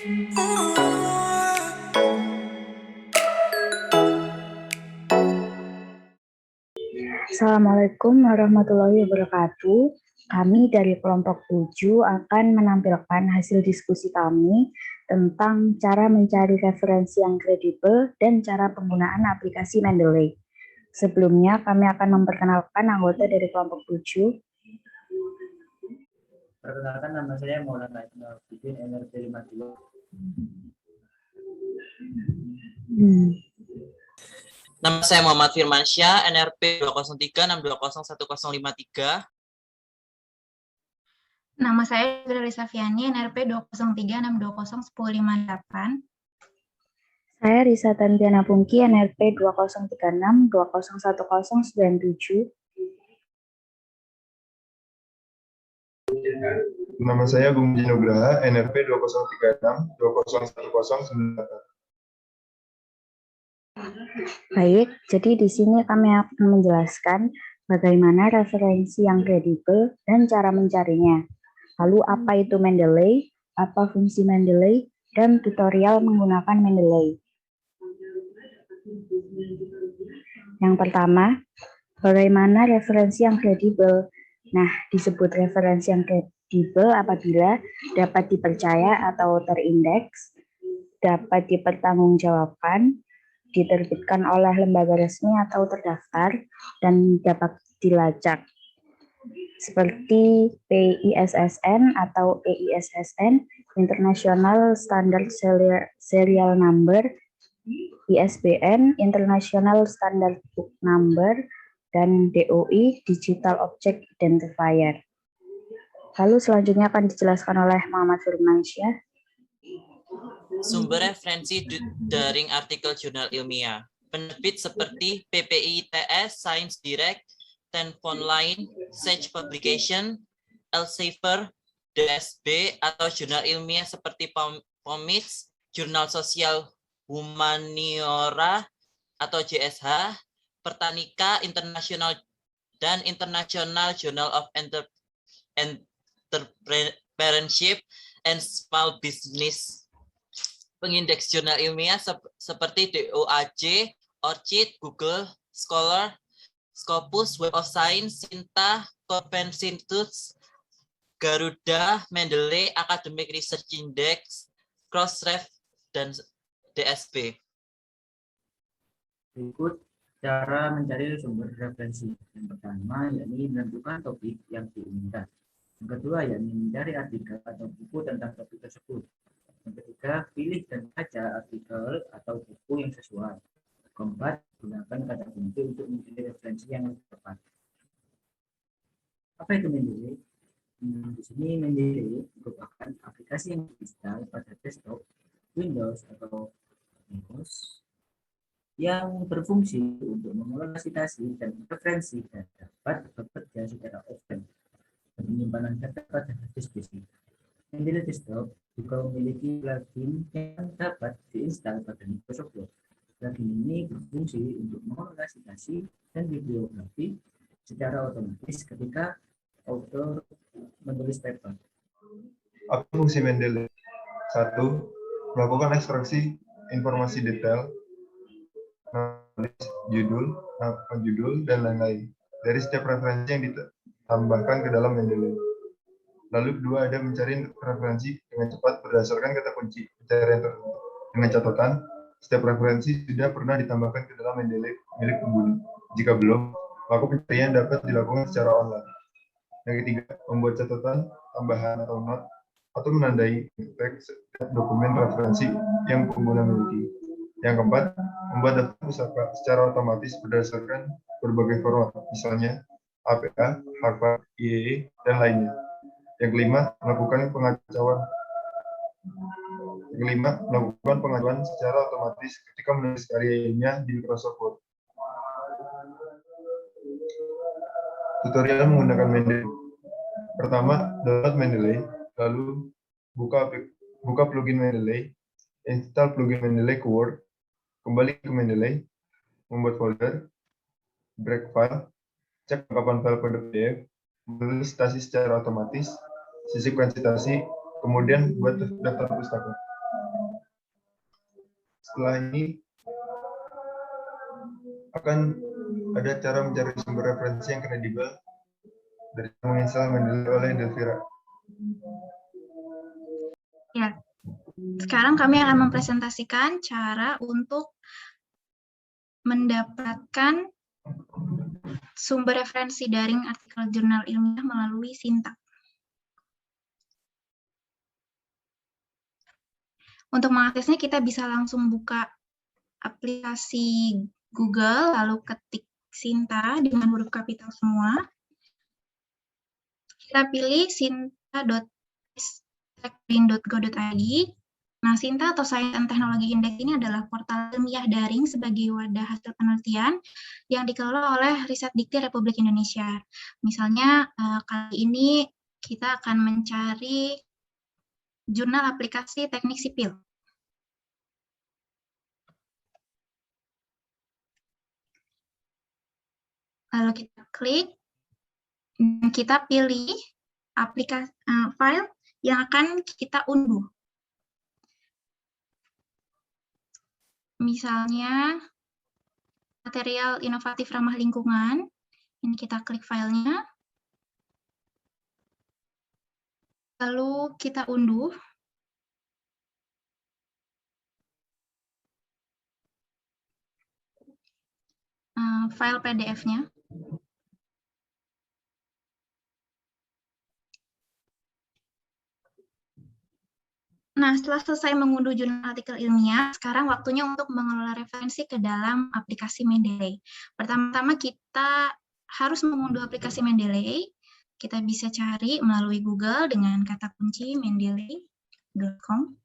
Assalamualaikum warahmatullahi wabarakatuh. Kami dari kelompok 7 akan menampilkan hasil diskusi kami tentang cara mencari referensi yang kredibel dan cara penggunaan aplikasi Mendeley. Sebelumnya, kami akan memperkenalkan anggota dari kelompok 7. Perkenalkan, nama saya Maulana Iqbaluddin, NRP 52. Nama saya Muhammad Firmansyah, NRP 203620153. Nama saya Gladys Safiani, NRP 203620158. Saya Risa Tantiana Pungki, NRP 2036201097. Nama saya Bung Nugraha, NRP 2036201098. Baik, jadi di sini kami akan menjelaskan bagaimana referensi yang kredibel dan cara mencarinya. Lalu apa itu Mendeley, apa fungsi Mendeley, dan tutorial menggunakan Mendeley. Yang pertama, bagaimana referensi yang kredibel. Nah, disebut referensi yang kredibel apabila dapat dipercaya atau terindeks, dapat dipertanggungjawabkan, diterbitkan oleh lembaga resmi atau terdaftar, dan dapat dilacak. Seperti PISSN atau EISSN, International Standard Serial Number, ISBN, International Standard Book Number, dan DOI, Digital Object Identifier. Lalu selanjutnya akan dijelaskan oleh Muhammad Firmansyah. Sumber referensi daring artikel jurnal ilmiah. Penerbit seperti PPITS, Science Direct, Tenfonline, Sage Publication, Elsevier, DSB, atau jurnal ilmiah seperti POMIDS, Jurnal Sosial Humaniora atau JSH, Pertanika International, dan International Journal of Entrepreneurship and Small Business. Pengindeks jurnal ilmiah seperti DOAJ, ORCID, Google Scholar, Scopus, Web of Science, Sinta, Copernicus, Garuda, Mendeley, Academic Research Index, Crossref, dan DSP. Berikut cara mencari sumber referensi. Yang pertama, yakni menentukan topik yang diinginkan. Yang kedua, yakni mencari artikel atau buku tentang topik tersebut. Yang ketiga, pilih dan baca artikel atau buku yang sesuai. Keempat, gunakan kata kunci untuk memilih referensi yang lebih tepat. Apa itu Mendeley? Di sini Mendeley merupakan aplikasi yang diinstal pada desktop, Windows atau Windows yang berfungsi untuk mengelola citasi dan referensi dan dapat bekerja secara offline. Penyimpanan data pada disk PC. Mendeley Desktop juga memiliki plugin yang dapat diinstal pada Microsoft Word. Plugin ini berfungsi untuk mengelola citasi dan bibliografi secara otomatis ketika author menulis paper. Apa fungsi Mendeley? 1. Melakukan ekstraksi informasi detail, judul, nama judul, dan lain-lain dari setiap referensi yang ditambahkan ke dalam Mendeley. Lalu kedua, ada mencari referensi dengan cepat berdasarkan kata kunci pencarian tertentu. Dengan catatan, setiap referensi sudah pernah ditambahkan ke dalam Mendeley milik pengguna. Jika belum, maka pencarian dapat dilakukan secara online. Yang ketiga, membuat catatan, tambahan atau not, atau menandai teks dokumen referensi yang pengguna miliki. Yang keempat, membuat daftar pusaka secara otomatis berdasarkan berbagai format, misalnya APA, Harvard, IEE, dan lainnya. Yang kelima, melakukan pengajuan secara otomatis ketika menulis karya ilmiah di Microsoft Word. Tutorial menggunakan Mendeley. Pertama, download Mendeley, lalu buka plugin Mendeley, install plugin Mendeley ke Word, kembali ke Mendeley, membuat folder, drag file, cek lengkapan file PDF, menulis citasi secara otomatis, sisipkan citasi, kemudian buat daftar pustaka. Setelah ini akan ada cara mencari sumber referensi yang kredibel dari menginstal Mendeley oleh Delvira. Ya, sekarang kami akan mempresentasikan cara untuk mendapatkan sumber referensi daring artikel jurnal ilmiah melalui Sinta. Untuk mengaksesnya kita bisa langsung buka aplikasi Google, lalu ketik Sinta dengan huruf kapital semua. Kita pilih sinta.tekbrin.go.id. Nah, Sinta atau Sains dan Teknologi Indeks ini adalah portal ilmiah daring sebagai wadah hasil penelitian yang dikelola oleh Risetdikti Republik Indonesia. Misalnya, kali ini kita akan mencari jurnal aplikasi teknik sipil. Lalu kita klik, dan kita pilih aplikasi file yang akan kita unduh. Misalnya, material inovatif ramah lingkungan. Ini kita klik filenya. Lalu kita unduh. File PDF-nya. Nah, setelah selesai mengunduh jurnal artikel ilmiah, sekarang waktunya untuk mengelola referensi ke dalam aplikasi Mendeley. Pertama-tama kita harus mengunduh aplikasi Mendeley. Kita bisa cari melalui Google dengan kata kunci mendeley.com.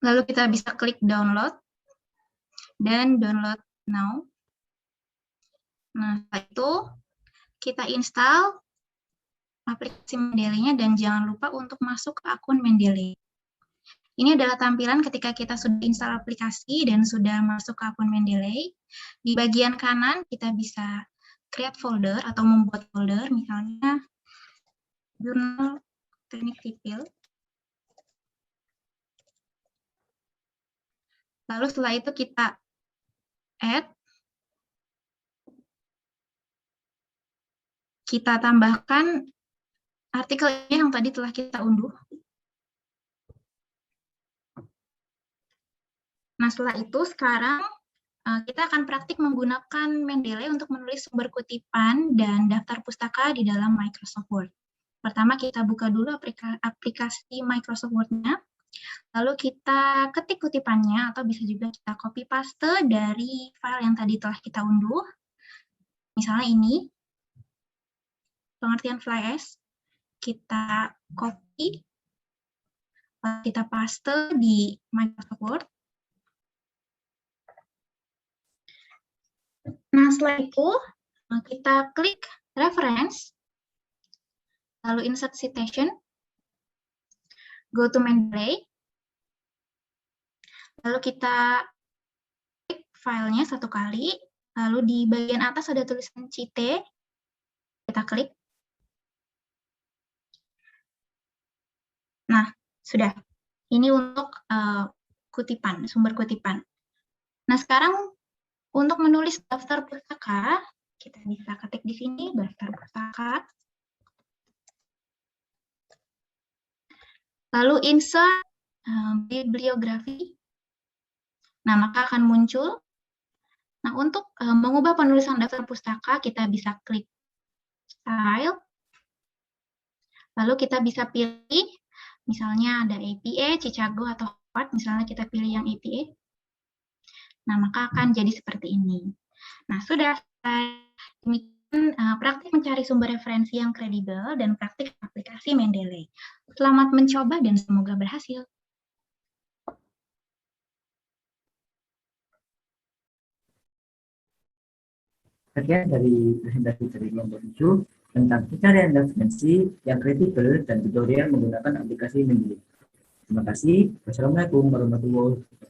Lalu kita bisa klik download dan download now. Nah, setelah itu kita install aplikasi Mendeley-nya dan jangan lupa untuk masuk ke akun Mendeley. Ini adalah tampilan ketika kita sudah install aplikasi dan sudah masuk ke akun Mendeley. Di bagian kanan kita bisa create folder atau membuat folder, misalnya jurnal teknik sipil. Lalu setelah itu kita add, kita tambahkan artikelnya yang tadi telah kita unduh. Nah, setelah itu sekarang kita akan praktik menggunakan Mendeley untuk menulis sumber kutipan dan daftar pustaka di dalam Microsoft Word. Pertama kita buka dulu aplikasi Microsoft Word-nya. Lalu kita ketik kutipannya atau bisa juga kita copy paste dari file yang tadi telah kita unduh. Misalnya ini, pengertian fly ash, kita copy, kita paste di Microsoft Word. Nah, setelah itu kita klik reference, lalu insert citation, go to Mendeley, lalu kita klik filenya satu kali, lalu di bagian atas ada tulisan cite, kita klik. Nah, sudah. Ini untuk kutipan, sumber kutipan. Nah, sekarang untuk menulis daftar pustaka, kita bisa ketik di sini, daftar pustaka. Lalu insert bibliografi. Nah, maka akan muncul. Nah, untuk mengubah penulisan daftar pustaka, kita bisa klik Style. Lalu kita bisa pilih, misalnya ada APA, Chicago, atau Harvard. Misalnya kita pilih yang APA. Nah, maka akan jadi seperti ini. Nah, sudah demikian praktik mencari sumber referensi yang kredibel dan praktik aplikasi Mendeley. Selamat mencoba dan semoga berhasil. Sekian dari presentasi dari kelompok 7 tentang pencarian referensi yang kredibel dan tutorial menggunakan aplikasi Mendeley. Terima kasih. Wassalamualaikum warahmatullahi wabarakatuh.